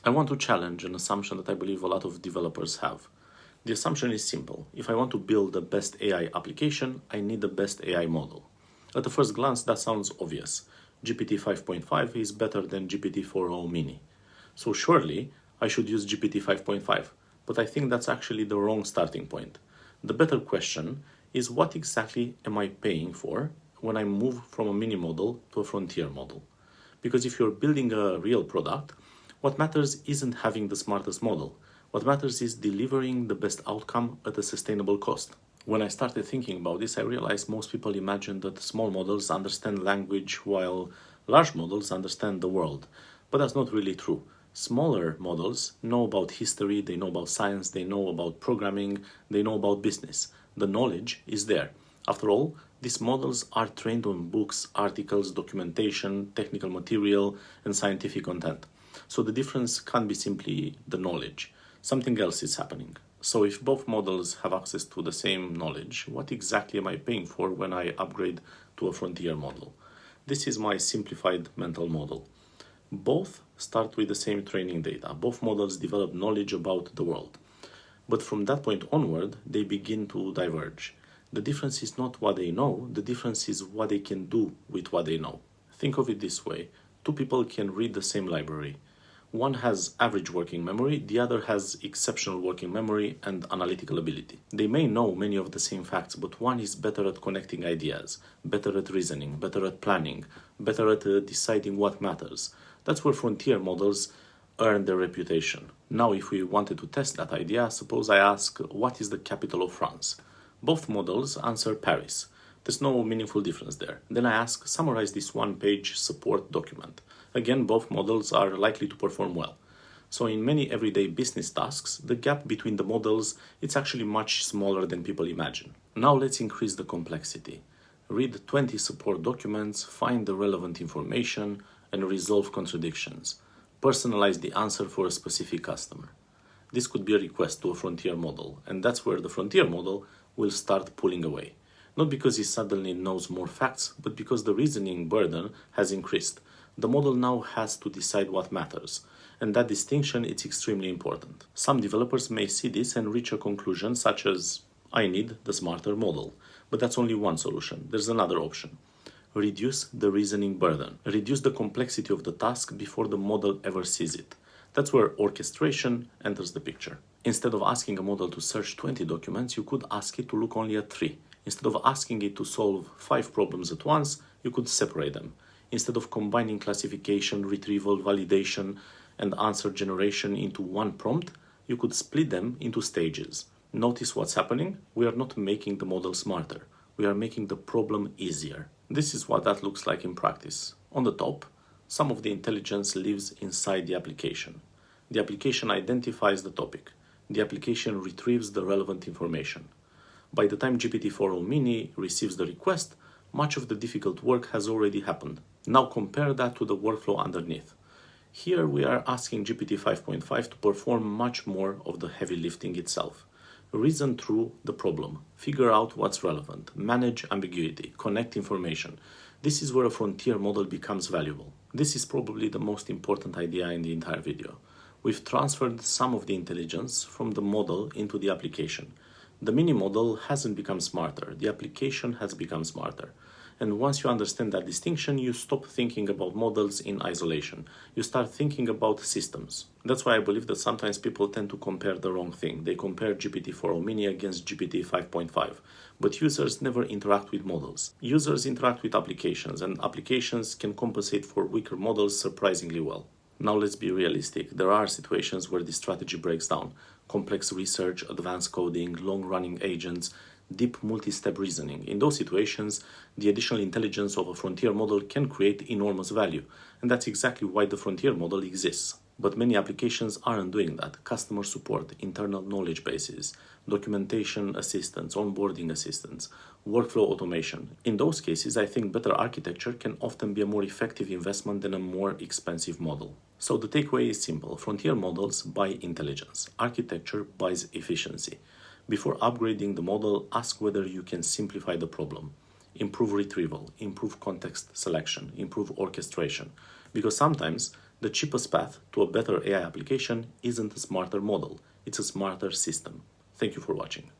I want to challenge an assumption that I believe a lot of developers have. The assumption is simple. If I want to build the best AI application, I need the best AI model. At the first glance, that sounds obvious. GPT 5.5 is better than GPT-4o Mini. So surely, I should use GPT 5.5. But I think that's actually the wrong starting point. The better question is, what exactly am I paying for when I move from a mini model to a frontier model? Because if you're building a real product, what matters isn't having the smartest model. What matters is delivering the best outcome at a sustainable cost. When I started thinking about this, I realized most people imagine that small models understand language while large models understand the world. But that's not really true. Smaller models know about history, they know about science, they know about programming, they know about business. The knowledge is there. After all, these models are trained on books, articles, documentation, technical material, and scientific content. So the difference can't be simply the knowledge. Something else is happening. So if both models have access to the same knowledge, what exactly am I paying for when I upgrade to a frontier model? This is my simplified mental model. Both start with the same training data. Both models develop knowledge about the world. But from that point onward, they begin to diverge. The difference is not what they know, the difference is what they can do with what they know. Think of it this way. Two people can read the same library. One has average working memory, the other has exceptional working memory and analytical ability. They may know many of the same facts, but one is better at connecting ideas, better at reasoning, better at planning, better at deciding what matters. That's where frontier models earn their reputation. Now, if we wanted to test that idea, suppose I ask, what is the capital of France? Both models answer Paris. There's no meaningful difference there. Then I ask, summarize this one-page support document. Again, both models are likely to perform well. So in many everyday business tasks, the gap between the models is actually much smaller than people imagine. Now let's increase the complexity. Read 20 support documents, find the relevant information, and resolve contradictions. Personalize the answer for a specific customer. This could be a request to a frontier model, and that's where the frontier model will start pulling away. Not because it suddenly knows more facts, but because the reasoning burden has increased. The model now has to decide what matters, and that distinction is extremely important. Some developers may see this and reach a conclusion such as, I need the smarter model. But that's only one solution. There's another option. Reduce the reasoning burden. Reduce the complexity of the task before the model ever sees it. That's where orchestration enters the picture. Instead of asking a model to search 20 documents, you could ask it to look only at 3. Instead of asking it to solve 5 problems at once, you could separate them. Instead of combining classification, retrieval, validation, and answer generation into one prompt, you could split them into stages. Notice what's happening? We are not making the model smarter. We are making the problem easier. This is what that looks like in practice. On the top, some of the intelligence lives inside the application. The application identifies the topic. The application retrieves the relevant information. By the time GPT-4o Mini receives the request, much of the difficult work has already happened. Now compare that to the workflow underneath. Here we are asking GPT 5.5 to perform much more of the heavy lifting itself. Reason through the problem, figure out what's relevant, manage ambiguity, connect information. This is where a frontier model becomes valuable. This is probably the most important idea in the entire video. We've transferred some of the intelligence from the model into the application. The mini model hasn't become smarter, the application has become smarter. And once you understand that distinction, you stop thinking about models in isolation. You start thinking about systems. That's why I believe that sometimes people tend to compare the wrong thing. They compare GPT-4o Mini against GPT 5.5. But users never interact with models. Users interact with applications, and applications can compensate for weaker models surprisingly well. Now let's be realistic. There are situations where this strategy breaks down. Complex research, advanced coding, long-running agents, deep multi-step reasoning. In those situations, the additional intelligence of a frontier model can create enormous value. And that's exactly why the frontier model exists. But many applications aren't doing that. Customer support, internal knowledge bases, documentation assistance, onboarding assistance, workflow automation. In those cases, I think better architecture can often be a more effective investment than a more expensive model. So the takeaway is simple. Frontier models buy intelligence. Architecture buys efficiency. Before upgrading the model, ask whether you can simplify the problem. Improve retrieval, improve context selection, improve orchestration. Because sometimes The cheapest path to a better AI application isn't a smarter model, it's a smarter system. Thank you for watching.